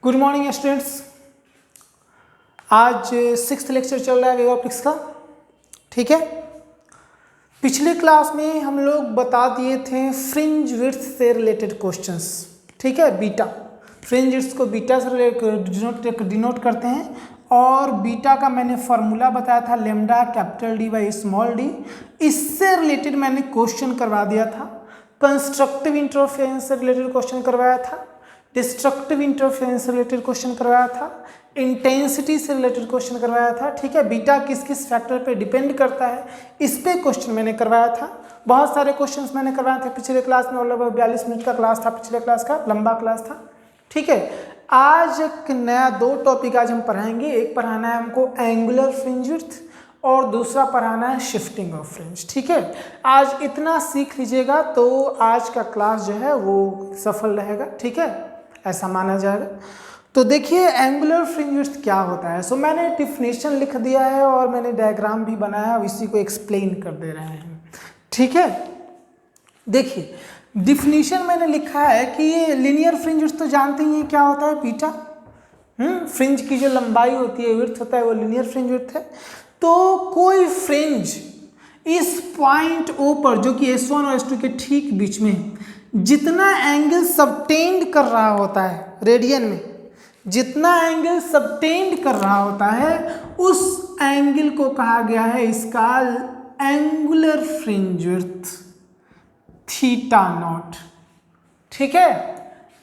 Good morning students. आज 6th lecture चल रहा है वेव ऑप्टिक्स का। ठीक है, पिछले क्लास में हम लोग बता दिए थे फ्रिंज विड्थ से रिलेटेड क्वेश्चंस। ठीक है, बीटा फ्रिंज विड्थ को बीटा से डिनोट करते हैं और बीटा का मैंने फॉर्मूला बताया था lambda capital D by small D. इससे रिलेटेड मैंने क्वेश्चन करवा दिया था। कंस्ट्रक्टिव इंटरफेरेंस से रिलेटेड क्वेश्चन करवाया था, डिस्ट्रक्टिव इंटरफेरेंस से रिलेटेड क्वेश्चन करवाया था, इंटेंसिटी से रिलेटेड क्वेश्चन करवाया था। ठीक है, बीटा किस किस फैक्टर पे डिपेंड करता है इस पे क्वेश्चन मैंने करवाया था। बहुत सारे क्वेश्चंस मैंने करवाए थे पिछले क्लास में, लगभग 42 मिनट का क्लास था पिछले क्लास का, लंबा क्लास था। ठीक है, आज एक नया 2 टॉपिक आज हम पढ़ाएंगे। एक पढ़ाना है हमको एंगुलर फ्रिंज विड्थ और दूसरा पढ़ाना है शिफ्टिंग ऑफ फ्रिंज। ठीक है, आज इतना सीख लीजिएगा तो आज का क्लास जो है वो सफल रहेगा। ठीक है, ऐसा माना जाएगा। तो देखिए एंगुलर फ्रिंज विड्थ क्या होता है। सो मैंने डिफिनेशन लिख दिया है और मैंने डायग्राम भी बनाया है, इसी को एक्सप्लेन कर दे रहे हैं। ठीक है, देखिए डिफिनेशन मैंने लिखा है कि ये लीनियर फ्रिंज विड्थ तो जानते ही हैं क्या होता है, बीटा। फ्रिंज की जो लंबाई होती है, विड्थ होता है, वो लीनियर फ्रिंज विड्थ है। तो कोई फ्रिंज इस पॉइंट ओ पर जो कि S1 और S2 के ठीक बीच में जितना एंगल सबटेंड कर रहा होता है, रेडियन में जितना एंगल सबटेंड कर रहा होता है उस एंगल को कहा गया है इसका angular fringe width theta naught. ठीक है,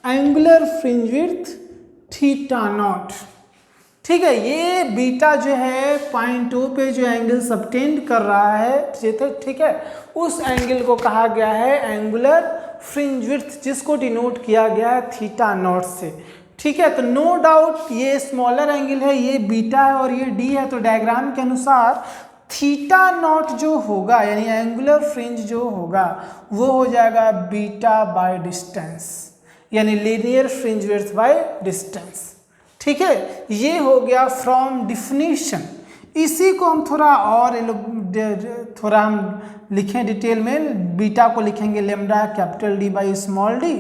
angular fringe width theta naught. ठीक है, ये बीटा जो है पॉइंट ओ पे जो एंगल सबटेंड कर रहा है, ठीक है, उस एंगल को कहा गया है एंगुलर फ्रिंज विड्थ, जिसको डिनोट किया गया है थीटा नॉट से। ठीक है, तो नो डाउट ये स्मॉलर एंगल है, ये बीटा है और ये डी है। तो डायग्राम के अनुसार थीटा नॉट जो होगा यानी एंगुलर फ्रिंज जो होगा वो हो जाएगा बीटा बाय डिस्टेंस, यानी linear fringe width by distance. ठीक है, ये हो गया फ्रॉम डिफिनीशन। इसी को हम थोड़ा हम लिखें डिटेल में। बीटा को लिखेंगे lambda capital D by small D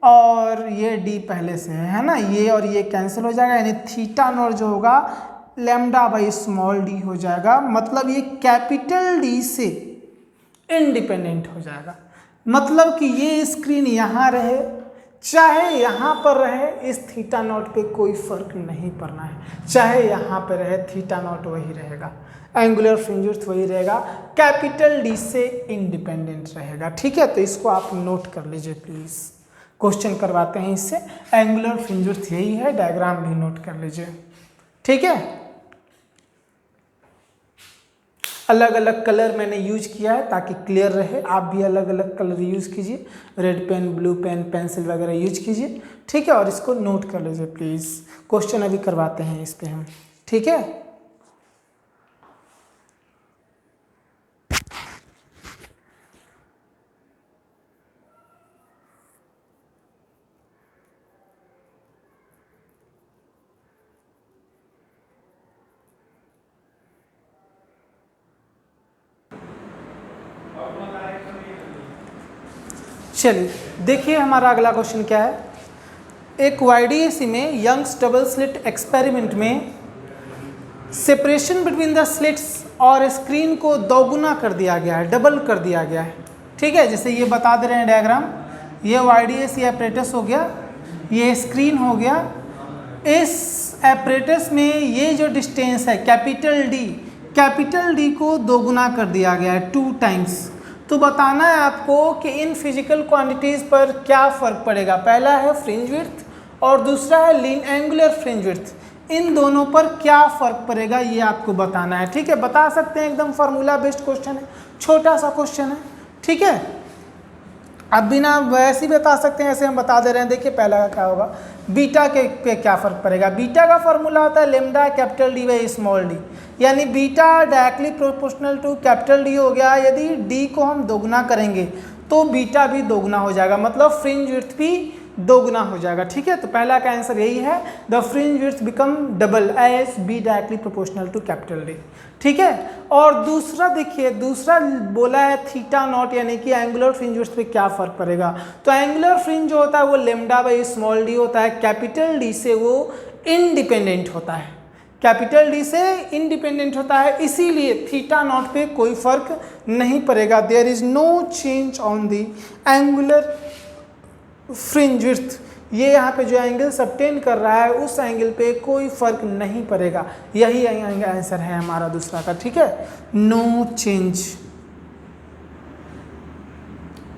और ये डी पहले से है ना, ये और ये कैंसिल हो जाएगा, यानी थीटा नॉट जो होगा लेमडा बाई स्मॉल डी हो जाएगा। मतलब ये कैपिटल डी से इंडिपेंडेंट हो जाएगा। मतलब कि ये स्क्रीन यहाँ रहे चाहे यहाँ पर रहे, इस थीटा नॉट पे कोई फर्क नहीं पड़ना है। चाहे यहाँ पे रहे थीटा नॉट वही रहेगा, एंगुलर फ्रिंज विड्थ वही रहेगा, कैपिटल डी से इंडिपेंडेंट रहेगा। ठीक है, तो इसको आप नोट कर लीजिए प्लीज। क्वेश्चन करवाते हैं इससे, एंगुलर फ्रिंज विड्थ यही है, डायग्राम भी नोट कर लीजिए। ठीक है, अलग अलग कलर मैंने यूज किया है ताकि क्लियर रहे। आप भी अलग अलग कलर यूज कीजिए, red pen, blue pen, pencil वगैरह यूज कीजिए। ठीक है, और इसको नोट कर लीजिए प्लीज। क्वेश्चन अभी करवाते हैं इस पे हम। ठीक है, चलिए देखिए हमारा अगला क्वेश्चन क्या है। एक YDAC में यंग्स डबल स्लिट एक्सपेरिमेंट में सेपरेशन बिटवीन द स्लिट्स और स्क्रीन को दोगुना कर दिया गया है, डबल कर दिया गया है। ठीक है, जैसे ये बता दे रहे हैं डायग्राम, ये YDAC एपरेटस हो गया, ये स्क्रीन हो गया। इस एपरेटस में ये जो डिस्टेंस है कैपिटल डी को दोगुना कर दिया गया है, 2 टाइम्स। तो बताना है आपको कि इन फिजिकल क्वांटिटीज़ पर क्या फ़र्क पड़ेगा। पहला है फ्रिंज विड्थ और दूसरा है एंगुलर फ्रिंज विड्थ। इन दोनों पर क्या फ़र्क पड़ेगा ये आपको बताना है। ठीक है, बता सकते हैं, एकदम फार्मूला बेस्ड क्वेश्चन है, छोटा सा क्वेश्चन है। ठीक है, अब बिना वैसे ही बता सकते हैं, ऐसे हम बता दे रहे हैं। देखिए पहला का क्या होगा, बीटा के पे क्या फ़र्क पड़ेगा। बीटा का फॉर्मूला होता है lambda capital D by small D, यानी beta directly proportional to capital D हो गया। यदि डी को हम दोगुना करेंगे तो बीटा भी दोगुना हो जाएगा, मतलब फ्रिंज विड्थ भी 2 गुना हो जाएगा। ठीक है, तो पहला का आंसर यही है, the fringe width become double as B directly proportional to capital D. ठीक है, और दूसरा देखिए, दूसरा बोला है थीटा नॉट, यानी कि एंगुलर फ्रिंज विड्थ पे क्या फर्क पड़ेगा। तो एंगुलर फ्रिंज जो होता है वो लेमडा बाई स्मॉल डी होता है, कैपिटल डी से वो इंडिपेंडेंट होता है, कैपिटल डी से इंडिपेंडेंट होता है, इसीलिए थीटा नॉट पे कोई फर्क नहीं पड़ेगा। There is no change on the angular fringe width, ये यहाँ पे जो एंगल सबटेन कर रहा है उस एंगल पे कोई फर्क नहीं पड़ेगा। यही आंसर है हमारा दूसरा का। ठीक है, no change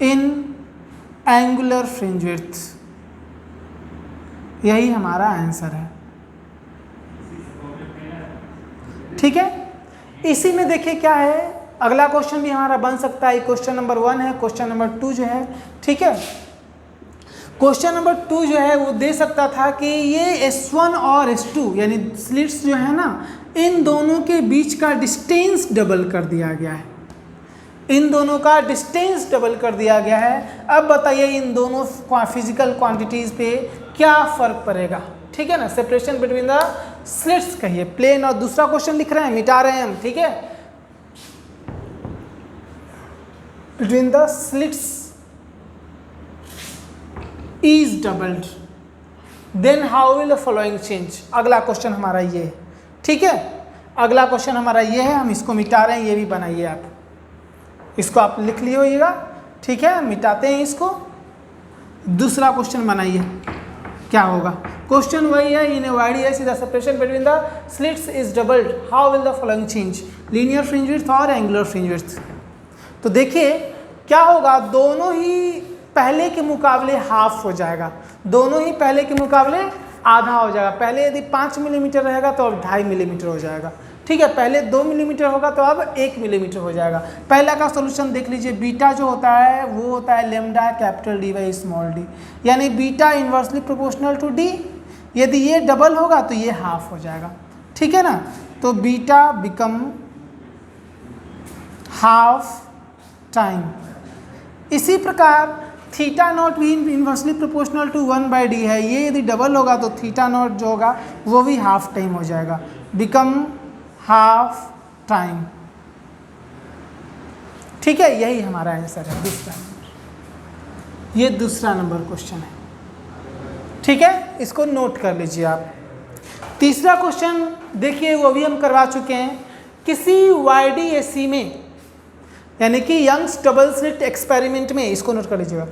in angular fringe width, यही हमारा आंसर है। ठीक है, इसी में देखिए क्या है, अगला क्वेश्चन भी हमारा बन सकता है। क्वेश्चन नंबर 1 है, क्वेश्चन नंबर 2 जो है, ठीक है, क्वेश्चन नंबर 2 जो है वो दे सकता था कि ये S1 और S2 यानी स्लिट्स जो है ना, इन दोनों के बीच का डिस्टेंस डबल कर दिया गया है, इन दोनों का डिस्टेंस डबल कर दिया गया है। अब बताइए इन दोनों फिजिकल क्वांटिटीज पे क्या फर्क पड़ेगा। ठीक है ना, सेपरेशन बिटवीन द स्लिट्स कहिए, प्लेन, और दूसरा क्वेश्चन लिख रहे हैं, मिटा रहे हैं हम। ठीक है, between the slits is doubled then how will the following change। अगला क्वेश्चन हमारा ये है। ठीक है, अगला क्वेश्चन हमारा ये है, हम इसको मिटा रहे हैं, ये भी बनाइए आप, इसको आप लिख लिए होइएगा। ठीक है, मिटाते हैं इसको, दूसरा क्वेश्चन बनाइए, क्या होगा। क्वेश्चन वही है, in a YDS the separation between the slits is doubled, how will the following change, linear fringe width और एंगुलर फ्रिंज विड्थ। तो देखिए क्या होगा, दोनों ही पहले के मुकाबले हाफ हो जाएगा, दोनों ही पहले के मुकाबले आधा हो जाएगा। पहले यदि 5 मिलीमीटर रहेगा तो अब 2.5 मिलीमीटर हो जाएगा। ठीक है, पहले 2 मिलीमीटर होगा तो अब 1 मिलीमीटर हो जाएगा। पहला का सॉल्यूशन देख लीजिए, बीटा जो होता है वो होता है lambda capital D by small D, यानी beta inversely proportional to D. यदि ये डबल होगा तो ये हाफ हो जाएगा। ठीक है ना, तो बीटा बिकम हाफ टाइम। इसी प्रकार थीटा नॉट भी इन्वर्सली प्रोपोर्शनल टू 1/d है, ये यदि डबल होगा तो थीटा नॉट जो होगा वो भी हाफ टाइम हो जाएगा, बिकम हाफ टाइम। ठीक है, यही हमारा आंसर है दूसरा नंबर, ये दूसरा नंबर क्वेश्चन है। ठीक है, इसको नोट कर लीजिए आप। तीसरा क्वेश्चन देखिए, वो भी हम करवा चुके हैं, किसी YDAC में यानी कि यंग्स डबल स्लिट एक्सपेरिमेंट में, इसको नोट कर लीजिएगा,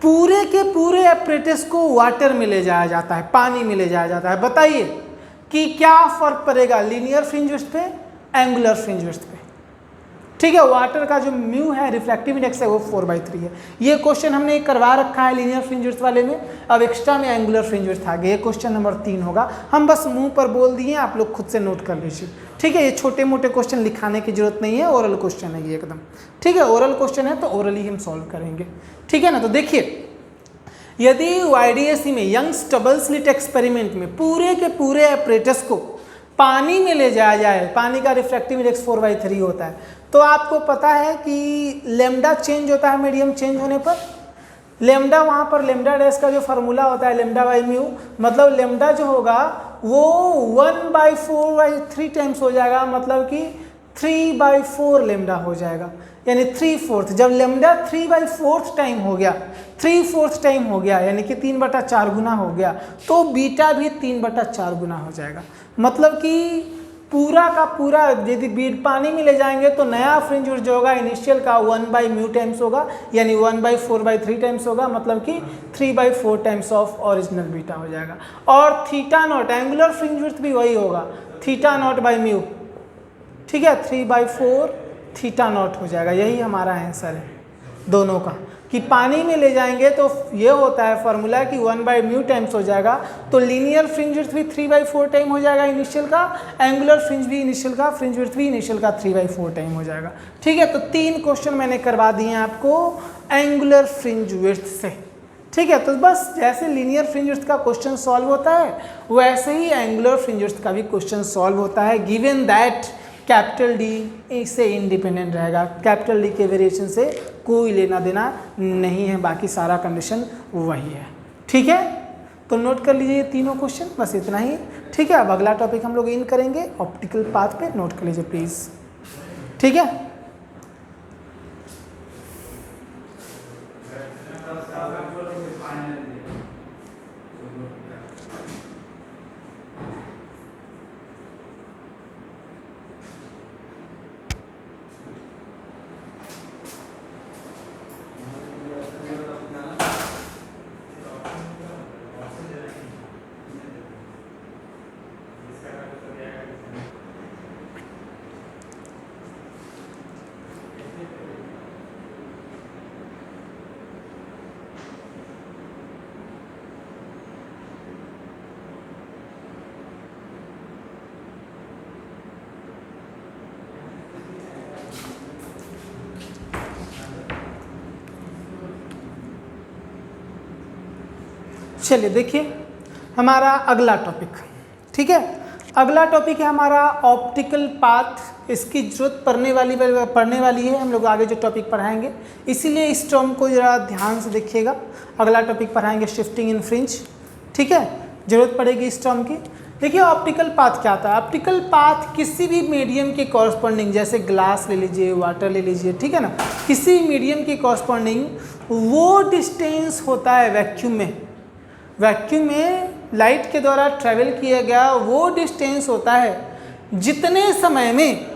पूरे के पूरे एपरेटस को वाटर में ले जाया जाता है, पानी में ले जाया जाता है। बताइए कि क्या फर्क पड़ेगा लीनियर फ्रिंज विड्थ पे, एंगुलर फ्रिंज विड्थ पे। ठीक है, वाटर का जो म्यू है, रिफ्रैक्टिव इंडेक्स है, वो 4/3 है। ये क्वेश्चन हमने करवा रखा है लीनियर फ्रिंज विड्थ वाले में, अब एक्स्ट्रा में एंगुलर फ्रिंज विड्थ आ गया। ये क्वेश्चन नंबर 3 होगा, हम बस मुंह पर बोल दिए, आप लोग खुद से नोट कर लीजिए। ठीक है, ये छोटे मोटे क्वेश्चन लिखाने की जरूरत नहीं है, ओरल क्वेश्चन है ये एकदम। ठीक है, ओरल क्वेश्चन है तो ओरली हम सॉल्व करेंगे। ठीक है ना, तो देखिए यदि YDAC में यंग्स डबल स्लिट एक्सपेरिमेंट में पूरे के पूरे एपरेटस को पानी में ले जाया जाए, पानी का रिफ्रैक्टिव इंडेक्स 4/3 होता है, तो आपको पता है कि लेमडा चेंज होता है मीडियम चेंज होने पर। लेमडा वहाँ पर लेमडा डैश का जो फार्मूला होता है लेमडा बाई म्यू, मतलब लेमडा जो होगा वो 1/4/3 टाइम्स हो जाएगा, मतलब कि 3/4 लेमडा हो जाएगा, यानी 3/4। जब लेमडा 3/4 टाइम हो गया, 3/4 टाइम हो गया, यानी कि 3/4 गुना हो गया, तो बीटा भी 3/4 गुना हो जाएगा। मतलब कि पूरा का पूरा यदि बीट पानी में ले जाएंगे तो नया फ्रिंज विड्थ जो होगा इनिशियल का 1/μ टाइम्स होगा, यानी 1/4/3 टाइम्स होगा, मतलब कि 3/4 टाइम्स ऑफ ओरिजिनल बीटा हो जाएगा। और theta naught angular fringe width भी वही होगा, थीटा नॉट बाई म्यू। ठीक है, 3/4 थीटा नॉट हो जाएगा। यही हमारा आंसर है दोनों का, कि पानी में ले जाएंगे तो ये होता है फॉर्मूला कि 1/μ टाइम्स हो जाएगा, तो लीनियर फ्रिंज विड्थ भी 3/4 टाइम हो जाएगा इनिशियल का, एंगुलर फ्रिंज भी इनिशियल का, फ्रिंज विड्थ भी इनिशियल का 3/4 टाइम हो जाएगा। ठीक है, तो 3 क्वेश्चन मैंने करवा दिए हैं आपको एंगुलर फ्रिंज विड्थ से। ठीक है, तो बस जैसे लीनियर फ्रिंज विड्थ का क्वेश्चन सॉल्व होता है वैसे ही एंगुलर फ्रिंज विड्थ का भी क्वेश्चन सॉल्व होता है, गिवन दैट कैपिटल डी इससे इंडिपेंडेंट रहेगा, कैपिटल डी के वेरिएशन से कोई लेना देना नहीं है, बाकी सारा कंडीशन वही है। ठीक है, तो नोट कर लीजिए तीनों क्वेश्चन, बस इतना ही। ठीक है, अब अगला टॉपिक हम लोग इन करेंगे ऑप्टिकल पाथ पे, नोट कर लीजिए प्लीज़। ठीक है, चलिए देखिए हमारा अगला टॉपिक। ठीक है, अगला टॉपिक है हमारा ऑप्टिकल पाथ। इसकी जरूरत पड़ने वाली है, हम लोग आगे जो टॉपिक पढ़ाएंगे, इसीलिए इस टर्म को ज़रा ध्यान से देखिएगा। अगला टॉपिक पढ़ाएंगे शिफ्टिंग इन फ्रिंज। ठीक है, जरूरत पड़ेगी इस टर्म की। देखिए ऑप्टिकल पाथ क्या होता है। ऑप्टिकल पाथ किसी भी मीडियम के कॉरस्पॉन्डिंग, जैसे ग्लास ले लीजिए, वाटर ले लीजिए, ठीक है ना, किसी मीडियम के कॉरस्पॉन्डिंग वो डिस्टेंस होता है वैक्यूम में। वैक्यूम में लाइट के द्वारा ट्रैवल किया गया वो डिस्टेंस होता है जितने समय में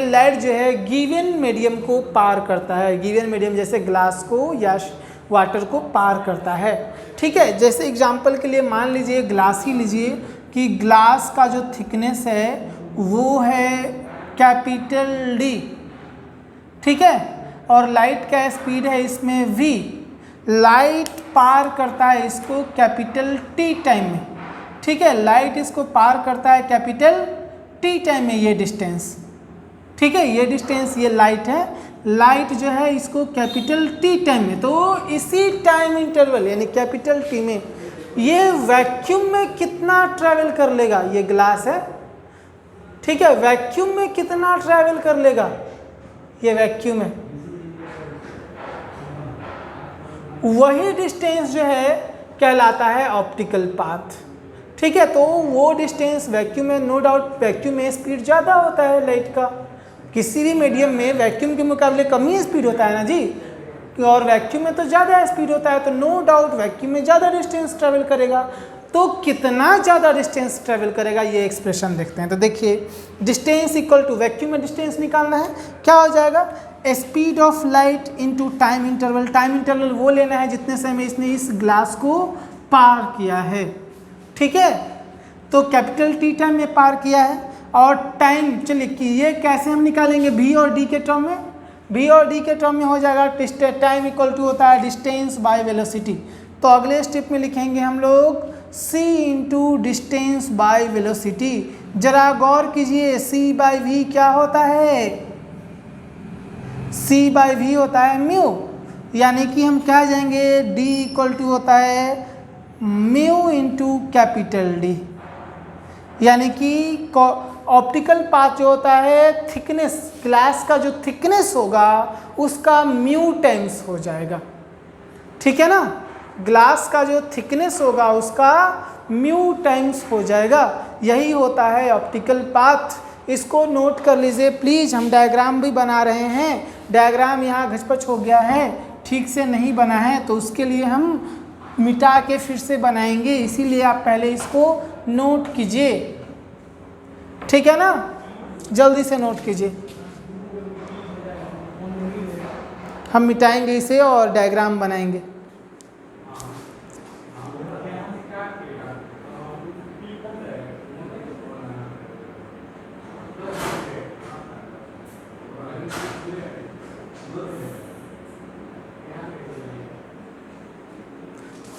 लाइट जो है गिवन मीडियम को पार करता है। गिवन मीडियम जैसे ग्लास को या वाटर को पार करता है। ठीक है, जैसे एग्जांपल के लिए मान लीजिए ग्लास ही लीजिए कि ग्लास का जो थिकनेस है वो है कैपिटल D। ठीक है, और लाइट का स्पीड है इसमें v। लाइट पार करता है इसको कैपिटल T टाइम में। ठीक है, लाइट इसको पार करता है कैपिटल T टाइम में, ये डिस्टेंस। ठीक है, ये डिस्टेंस, ये लाइट है, लाइट जो है इसको कैपिटल T टाइम में, तो इसी टाइम इंटरवल यानी कैपिटल T में ये वैक्यूम में कितना ट्रैवल कर लेगा, ये ग्लास है। ठीक है, वैक्यूम में कितना ट्रैवल कर लेगा, ये वैक्यूम है, वही डिस्टेंस जो है कहलाता है ऑप्टिकल पाथ। ठीक है, तो वो डिस्टेंस वैक्यूम में, नो डाउट वैक्यूम में स्पीड ज़्यादा होता है लाइट का। किसी भी मीडियम में वैक्यूम के मुकाबले कम ही स्पीड होता है ना जी, और वैक्यूम में तो ज़्यादा स्पीड होता है, तो नो डाउट वैक्यूम में ज़्यादा डिस्टेंस ट्रैवल करेगा। तो कितना ज़्यादा डिस्टेंस ट्रैवल करेगा ये एक्सप्रेशन देखते हैं। तो देखिए डिस्टेंस इक्वल टू, वैक्यूम में डिस्टेंस निकालना है, क्या हो जाएगा, speed of light into time interval. Time interval वो लेना है जितने समय इसने इस ग्लास को पार किया है। ठीक है, तो कैपिटल T टाइम में पार किया है, और टाइम, चलिए कि ये कैसे हम निकालेंगे, V और D के टर्म में। V और D के टर्म में हो जाएगा टाइम इक्वल टू होता है डिस्टेंस बाय वेलोसिटी। तो अगले स्टेप में लिखेंगे हम लोग c into distance by velocity. जरा गौर कीजिए, c बाय v क्या होता है, c बाय v होता है म्यू, यानी कि हम क्या जाएंगे, d इक्वल टू होता है म्यू इंटू कैपिटल D। यानी कि ऑप्टिकल पाथ जो होता है, थिकनेस, ग्लास का जो थिकनेस होगा उसका म्यू टाइम्स हो जाएगा। ठीक है ना, ग्लास का जो थिकनेस होगा उसका म्यू टाइम्स हो जाएगा। यही होता है ऑप्टिकल पाथ। इसको नोट कर लीजिए प्लीज़। हम डायग्राम भी बना रहे हैं, डायग्राम यहाँ घचपच हो गया है, ठीक से नहीं बना है, तो उसके लिए हम मिटा के फिर से बनाएंगे, इसीलिए आप पहले इसको नोट कीजिए। ठीक है ना, जल्दी से नोट कीजिए। हम मिटाएंगे इसे और डायग्राम बनाएंगे।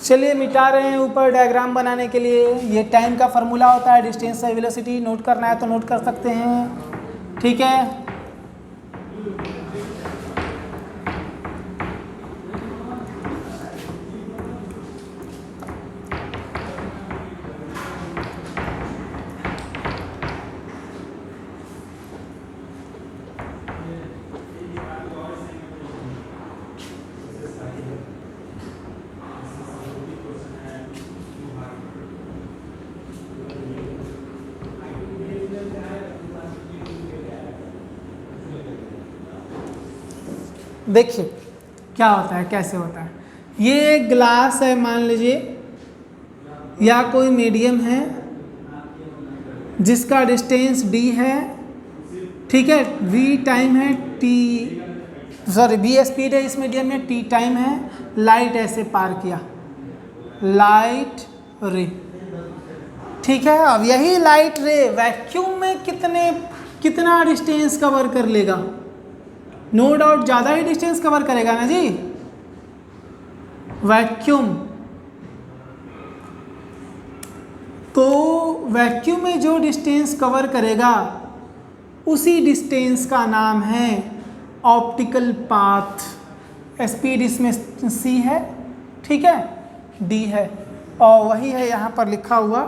चलिए मिटा रहे हैं ऊपर डायग्राम बनाने के लिए। ये टाइम का फार्मूला होता है, डिस्टेंस बाय वेलोसिटी। नोट करना है तो नोट कर सकते हैं। ठीक है, देखिए क्या होता है, कैसे होता है। ये ग्लास है मान लीजिए, या कोई मीडियम है जिसका डिस्टेंस d है, ठीक है, v टाइम है, t सॉरी v स्पीड है इस मीडियम में, t टाइम है, लाइट ऐसे पार किया, लाइट रे, ठीक है। अब यही लाइट रे वैक्यूम में कितना डिस्टेंस कवर कर लेगा? नो डाउट ज़्यादा ही डिस्टेंस कवर करेगा ना जी, वैक्यूम। तो वैक्यूम में जो डिस्टेंस कवर करेगा उसी डिस्टेंस का नाम है ऑप्टिकल पाथ। स्पीड इसमें c है, ठीक है, d है, और वही है यहाँ पर लिखा हुआ,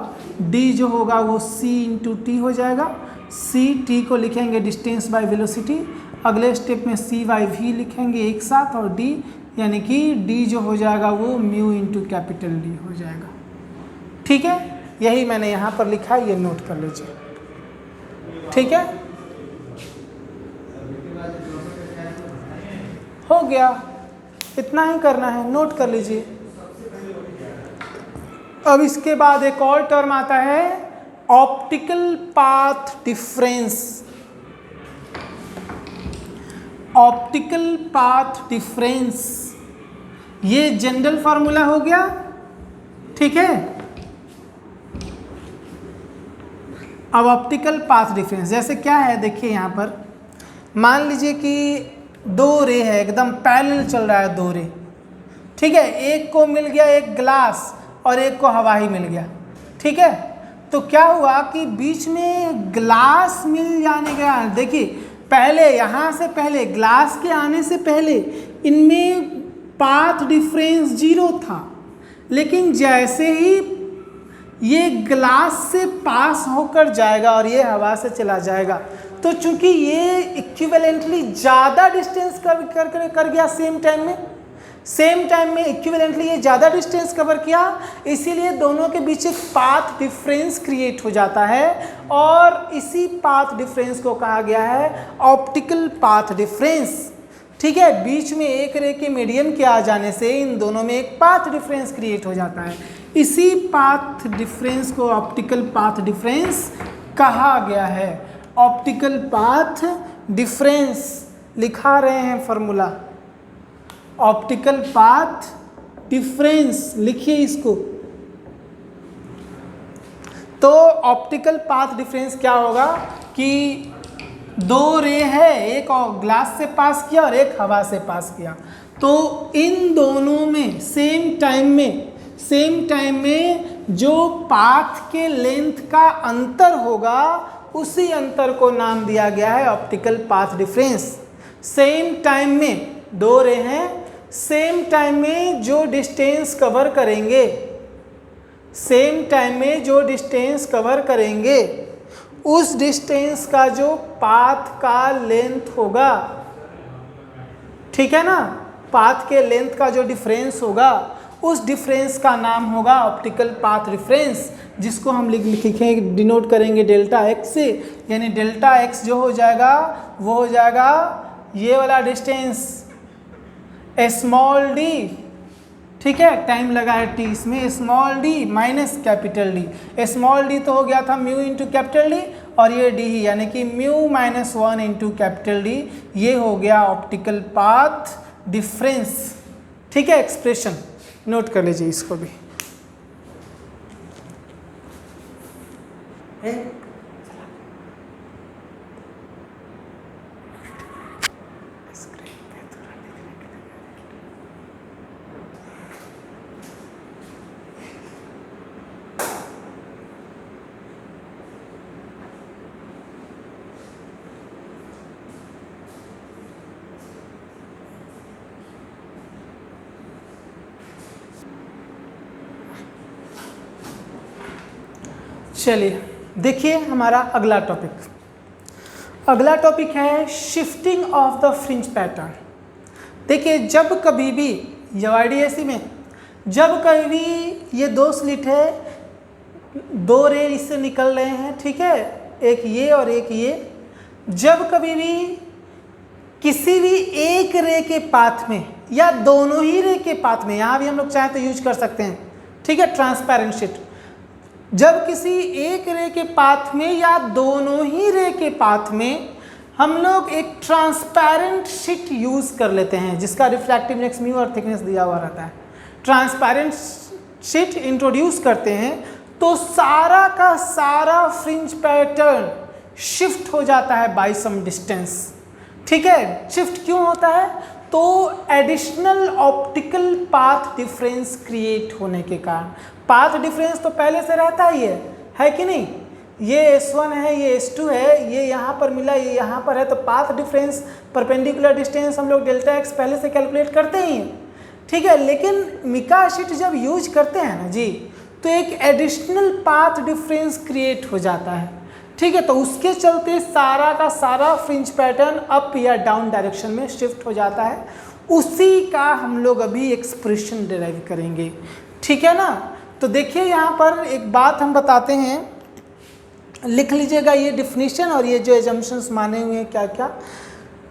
d जो होगा वो c इंटू टी हो जाएगा। c t को लिखेंगे डिस्टेंस बाय वेलोसिटी, अगले स्टेप में c बाई v लिखेंगे एक साथ, और d यानी कि d जो हो जाएगा वो म्यू इंटू कैपिटल D हो जाएगा, ठीक है। यही मैंने यहाँ पर लिखा है, ये नोट कर लीजिए, ठीक है, हो गया, इतना ही करना है, नोट कर लीजिए। अब इसके बाद एक और टर्म आता है optical path difference. Optical path difference ये जनरल फार्मूला हो गया, ठीक है। अब ऑप्टिकल पाथ डिफरेंस जैसे क्या है, देखिए यहाँ पर मान लीजिए कि दो रे है, एकदम पैरेलल चल रहा है दो रे, ठीक है, एक को मिल गया एक ग्लास और एक को हवा ही मिल गया, ठीक है। तो क्या हुआ कि बीच में ग्लास मिल जाने के कारण, देखिए पहले यहाँ से पहले ग्लास के आने से पहले इनमें पाथ डिफरेंस 0 था, लेकिन जैसे ही ये ग्लास से पास होकर जाएगा और ये हवा से चला जाएगा, तो चूंकि ये इक्विवेलेंटली ज़्यादा डिस्टेंस कर गया सेम टाइम में इक्विवेलेंटली ये ज़्यादा डिस्टेंस कवर किया, इसीलिए दोनों के बीच एक पाथ डिफरेंस क्रिएट हो जाता है, और इसी पाथ डिफरेंस को कहा गया है ऑप्टिकल पाथ डिफरेंस, ठीक है। बीच में एक रे के मीडियम के आ जाने से इन दोनों में एक पाथ डिफरेंस क्रिएट हो जाता है, इसी पाथ डिफरेंस को ऑप्टिकल पाथ डिफरेंस कहा गया है। ऑप्टिकल पाथ डिफरेंस लिखा रहे हैं फॉर्मूला, ऑप्टिकल पाथ डिफरेंस लिखिए इसको। तो ऑप्टिकल पाथ डिफरेंस क्या होगा कि दो रे है, एक ग्लास से पास किया और एक हवा से पास किया, तो इन दोनों में सेम टाइम में जो पाथ के लेंथ का अंतर होगा उसी अंतर को नाम दिया गया है optical path difference. Same time में दो रे हैं, सेम टाइम में जो डिस्टेंस कवर करेंगे उस डिस्टेंस का जो पाथ का लेंथ होगा, ठीक है ना, पाथ के लेंथ का जो डिफरेंस होगा उस डिफरेंस का नाम होगा ऑप्टिकल पाथ डिफरेंस, जिसको हम लिखेंगे डिनोट करेंगे डेल्टा एक्स से, यानी डेल्टा एक्स जो हो जाएगा वो हो जाएगा ये वाला डिस्टेंस स्मॉल डी, ठीक है, टाइम लगा है टी इसमें, small D minus capital D. Small D तो हो गया था म्यू इंटू कैपिटल डी, और ये डी ही यानी कि mu minus 1 into capital D, ये हो गया ऑप्टिकल पाथ डिफरेंस, ठीक है। एक्सप्रेशन नोट कर लीजिए इसको भी। चलिए देखिए हमारा अगला टॉपिक है shifting of the fringe pattern. देखिए जब कभी भी YDAC में जब कभी भी ये दो स्लिट है, दो रे इससे निकल रहे हैं, ठीक है, एक ये और एक ये, जब कभी भी किसी भी एक रे के पाथ में या दोनों ही रे के पाथ में, यहाँ भी हम लोग चाहें तो यूज कर सकते हैं, ठीक है, ट्रांसपेरेंट शीट। जब किसी एक रे के पाथ में या दोनों ही रे के पाथ में हम लोग एक ट्रांसपेरेंट शीट यूज कर लेते हैं जिसका रिफ्रैक्टिव इंडेक्स म्यू और थिकनेस दिया हुआ रहता है, ट्रांसपेरेंट शीट इंट्रोड्यूस करते हैं तो सारा का सारा फ्रिंज पैटर्न शिफ्ट हो जाता है बाय सम डिस्टेंस। ठीक है, शिफ्ट क्यों होता है? तो additional optical path difference create होने के कारण। पाथ डिफरेंस तो पहले से रहता ही है कि नहीं? ये S1 है, ये S2 है, ये यहाँ पर मिला, ये यहाँ पर है, तो पाथ डिफरेंस परपेंडिकुलर डिस्टेंस हम लोग डेल्टा एक्स पहले से कैलकुलेट करते ही हैं। ठीक है, लेकिन मिका शीट जब यूज करते हैं ना जी, तो एक एडिशनल पाथ डिफरेंस क्रिएट हो जाता है। ठीक है, तो उसके चलते सारा का सारा फ्रिंज पैटर्न अप या डाउन डायरेक्शन में शिफ्ट हो जाता है। उसी का हम लोग अभी एक्सप्रेशन डिराइव करेंगे। ठीक है ना? तो देखिए यहाँ पर एक बात हम बताते हैं, लिख लीजिएगा ये डिफिनीशन और ये जो एजम्पशंस माने हुए हैं क्या क्या।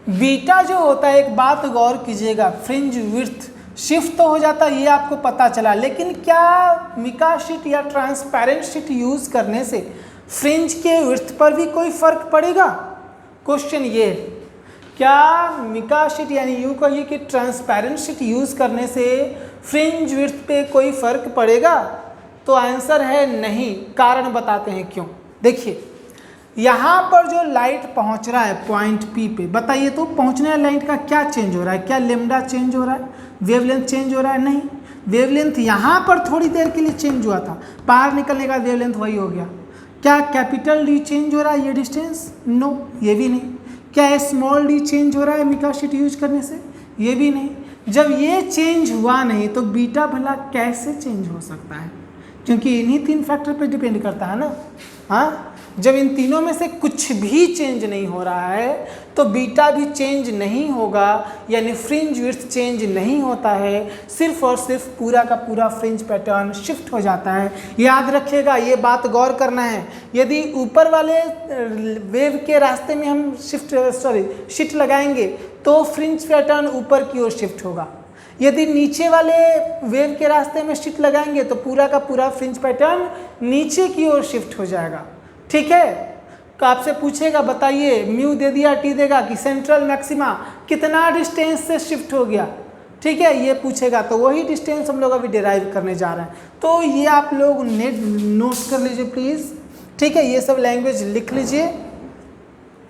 बीटा जो होता है, एक बात गौर कीजिएगा, फ्रिंज विड्थ शिफ्ट तो हो जाता है, ये आपको पता चला, लेकिन क्या मिका शीट या ट्रांसपेरेंट शीट यूज करने से फ्रिंज के विड्थ पर भी कोई फर्क पड़ेगा? क्वेश्चन ये है, क्या मिका शीट यानी यूँ कहिए कि ट्रांसपेरेंट शीट यूज करने से फ्रिंज विड्थ पे कोई फर्क पड़ेगा? तो आंसर है नहीं। कारण बताते हैं क्यों। देखिए यहाँ पर जो लाइट पहुँच रहा है पॉइंट P पे, बताइए तो पहुँचने वाली लाइट का क्या चेंज हो रहा है? क्या लेमडा चेंज हो रहा है? वेवलेंथ चेंज हो रहा है? नहीं, वेवलेंथ यहाँ पर थोड़ी देर के लिए चेंज हुआ था, बाहर निकलने का वेवलेंथ वही हो गया। क्या कैपिटल D चेंज हो रहा है ये डिस्टेंस? नो, ये भी नहीं। क्या स्मॉल d चेंज हो रहा है मिका शीट यूज करने से? ये भी नहीं। जब ये चेंज हुआ नहीं तो बीटा भला कैसे चेंज हो सकता है? क्योंकि इन्हीं तीन फैक्टर पे डिपेंड करता है ना। हाँ, जब इन तीनों में से कुछ भी चेंज नहीं हो रहा है तो बीटा भी चेंज नहीं होगा, यानी फ्रिंज विड्थ चेंज नहीं होता है, सिर्फ और सिर्फ पूरा का पूरा फ्रिंज पैटर्न शिफ्ट हो जाता है। याद रखिएगा, ये बात गौर करना है। यदि ऊपर वाले वेव के रास्ते में हम शीट लगाएंगे तो फ्रिंज पैटर्न ऊपर की ओर शिफ्ट होगा। यदि नीचे वाले वेव के रास्ते में शीट लगाएंगे तो पूरा का पूरा फ्रिंज पैटर्न नीचे की ओर शिफ्ट हो जाएगा। ठीक है, तो आपसे पूछेगा बताइए म्यू दे दिया, टी देगा कि सेंट्रल मैक्सिमा कितना डिस्टेंस से शिफ्ट हो गया। ठीक है, ये पूछेगा, तो वही डिस्टेंस हम लोग अभी डिराइव करने जा रहे हैं। तो ये आप लोग नोट कर लीजिए प्लीज़। ठीक है, ये सब लैंग्वेज लिख लीजिए,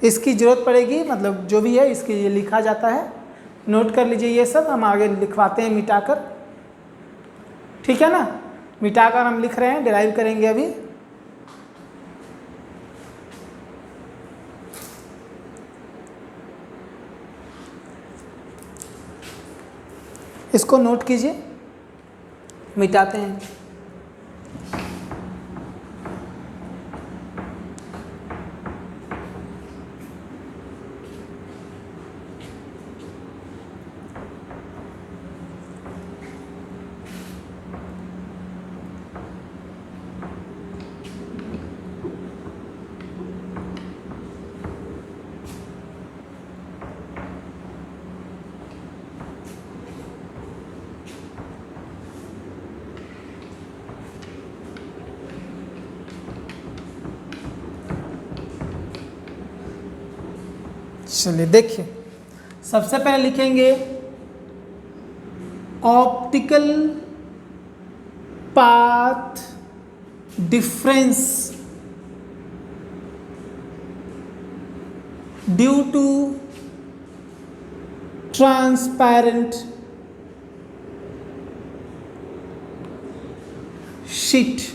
इसकी ज़रूरत पड़ेगी, मतलब जो भी है इसके ये लिखा जाता है, नोट कर लीजिए। ये सब हम आगे लिखवाते हैं मिटाकर। ठीक है ना, मिटाकर हम लिख रहे हैं, डिराइव करेंगे अभी। इसको नोट कीजिए, मिटाते हैं। चलिए देखिए, सबसे पहले लिखेंगे optical path difference due to transparent sheet.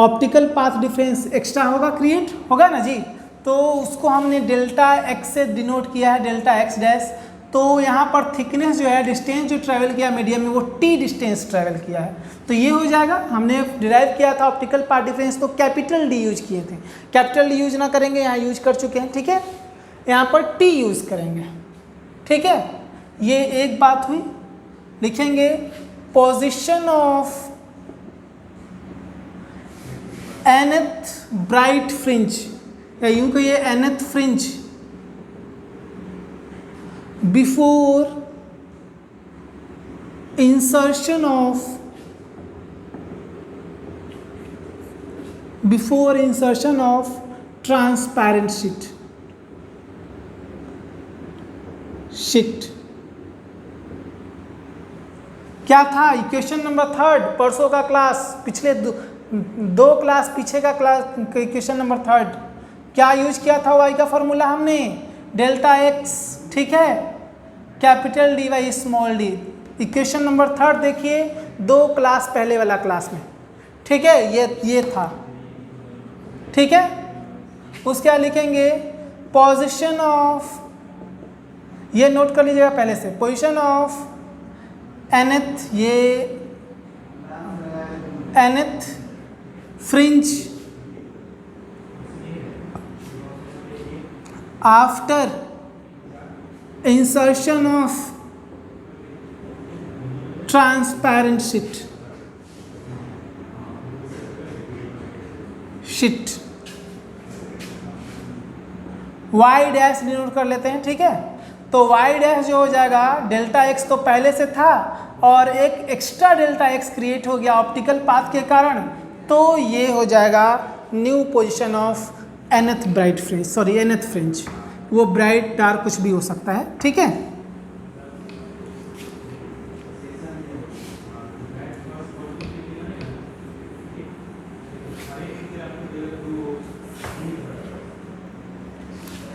Optical path difference extra होगा, क्रिएट होगा ना जी, तो उसको हमने डेल्टा एक्स से डिनोट किया है, डेल्टा एक्स डैश। तो यहाँ पर थिकनेस जो है, डिस्टेंस जो ट्रैवल किया मीडियम में, वो टी डिस्टेंस ट्रैवल किया है, तो ये हो जाएगा। हमने डिराइव किया था ऑप्टिकल पाथ डिफरेंस तो कैपिटल डी यूज किए थे, कैपिटल डी यूज ना करेंगे, यहाँ यूज कर चुके हैं। ठीक है, यहाँ पर टी यूज करेंगे। ठीक है, ये एक बात हुई। लिखेंगे position of nth bright fringe, या यूं कहिए nth fringe before insertion of transparent sheet क्या था? इक्वेशन नंबर 3 परसों का क्लास, पिछले दो क्लास पीछे का क्लास, इक्वेशन नंबर 3 क्या यूज किया था? वाई का फॉर्मूला हमने डेल्टा एक्स, ठीक है, capital D by small D. Equation number 3 देखिए 2 क्लास पहले वाला क्लास में, ठीक है, ये था, ठीक है। उसके बाद लिखेंगे पोजीशन ऑफ, ये नोट कर लीजिएगा पहले से, पोजीशन ऑफ nth, ये nth fringe after insertion of transparent sheet Y dash denote कर लेते हैं, ठीक है। तो वाई डैश जो हो जाएगा, डेल्टा एक्स तो पहले से था और एक एक्स्ट्रा डेल्टा एक्स क्रिएट हो गया ऑप्टिकल पाथ के कारण, तो ये हो जाएगा new position of nth bright fringe, sorry nth fringe, वो ब्राइट डार्क कुछ भी हो सकता है, ठीक है।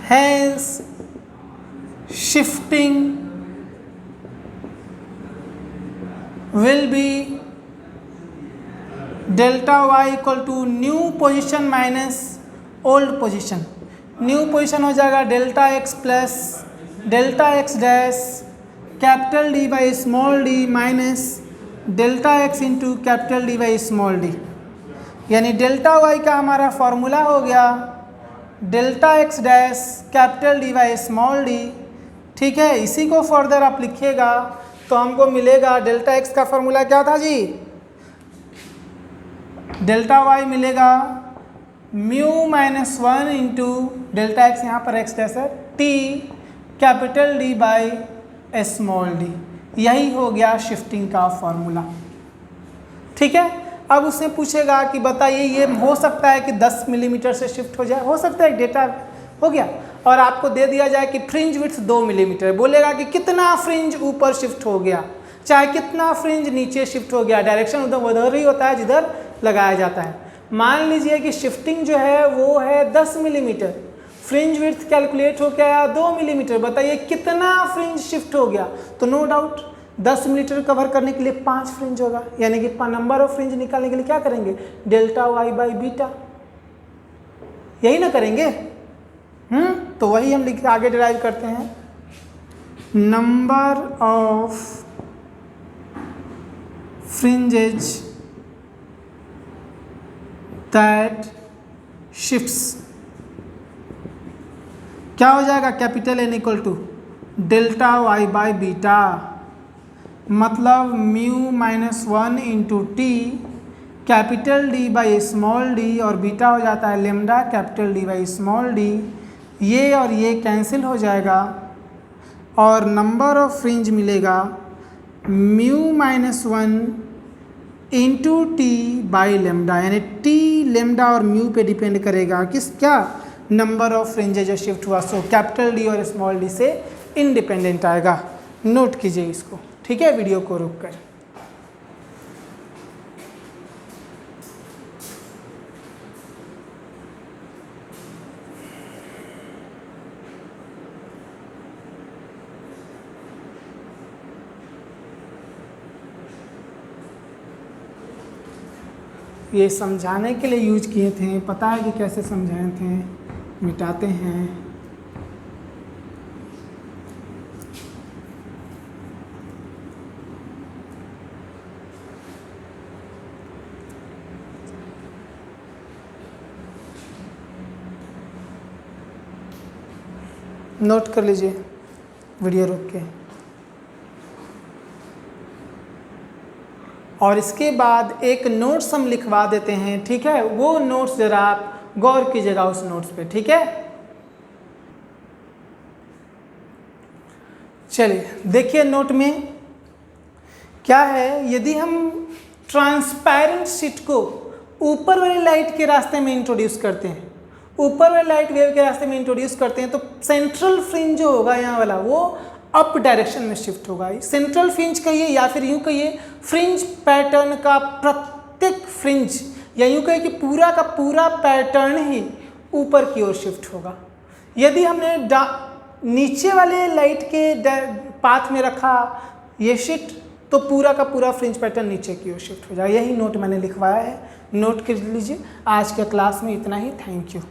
Hence shifting will be delta y equal to new position minus old position। New position हो जाएगा delta x plus delta x dash capital D by small D minus delta x into capital D by small D, यानी delta Y का हमारा formula हो गया delta x dash capital D by small D, ठीक है। इसी को further आप लिखिएगा तो हमको मिलेगा डेल्टा एक्स का फॉर्मूला क्या था जी, डेल्टा वाई मिलेगा mu minus 1 into delta x, यहाँ पर एक्स डैश है, T capital D by small D, यही हो गया शिफ्टिंग का फॉर्मूला, ठीक है। अब उससे पूछेगा कि बताइए ये हो सकता है कि 10 मिलीमीटर से शिफ्ट हो जाए, हो सकता है, डेटा हो गया, और आपको दे दिया जाए कि फ्रिंज विड्थ 2 मिलीमीटर, बोलेगा कि कितना फ्रिंज ऊपर शिफ्ट हो गया, चाहे कितना फ्रिंज नीचे शिफ्ट हो गया, डायरेक्शन उधर ही होता है जिधर लगाया जाता है। मान लीजिए कि शिफ्टिंग जो है वो है 10 मिलीमीटर, फ्रिंज विड्थ कैलकुलेट हो गया 2 मिलीमीटर, बताइए कितना फ्रिंज शिफ्ट हो गया। तो नो डाउट 10 मिलीमीटर कवर करने के लिए 5 फ्रिंज होगा, यानी कि नंबर ऑफ फ्रिंज निकालने के लिए क्या करेंगे, डेल्टा वाई बाई बीटा, यही ना करेंगे। तो वही हम लिख आगे डिराइव करते हैं, number of fringes that shifts, क्या हो जाएगा, capital N equal to delta Y by beta, मतलब mu minus 1 into T capital D by small D, और बीटा हो जाता है lambda capital D by small D, ये और ये कैंसिल हो जाएगा और नंबर ऑफ फ्रिंज मिलेगा mu minus 1 into T by lambda, यानी टी लेमडा और म्यू पे डिपेंड करेगा किस, क्या, नंबर ऑफ फ्रिंजेज जो शिफ्ट हुआ, सो कैपिटल डी और स्मॉल डी से इंडिपेंडेंट आएगा। नोट कीजिए इसको, ठीक है, वीडियो को रोक कर। ये समझाने के लिए यूज किए थे, पता है कि कैसे समझाए थे, मिटाते हैं। नोट कर लीजिए वीडियो रोक के, और इसके बाद एक नोट्स हम लिखवा देते हैं, ठीक है। वो नोट्स जरा आप गौर कीजिएगा उस नोट्स पे, ठीक है। चलिए देखिए नोट में क्या है, यदि हम ट्रांसपेरेंट शीट को ऊपर वाली लाइट के रास्ते में इंट्रोड्यूस करते हैं, ऊपर वाले लाइट वेव के रास्ते में इंट्रोड्यूस करते हैं, तो सेंट्रल फ्रिंज जो होगा यहाँ वाला वो अप डायरेक्शन में शिफ्ट होगा। सेंट्रल फ्रिंज कहिए या फिर यूँ कहिए फ्रिंज पैटर्न का प्रत्येक फ्रिंज, या यूँ कहिए कि पूरा का पूरा पैटर्न ही ऊपर की ओर शिफ्ट होगा। यदि हमने नीचे वाले लाइट के पाथ में रखा ये शीट, तो पूरा का पूरा फ्रिंज पैटर्न नीचे की ओर शिफ्ट हो जाएगा। यही नोट मैंने लिखवाया है, नोट कर लीजिए। आज के क्लास में इतना ही, थैंक यू।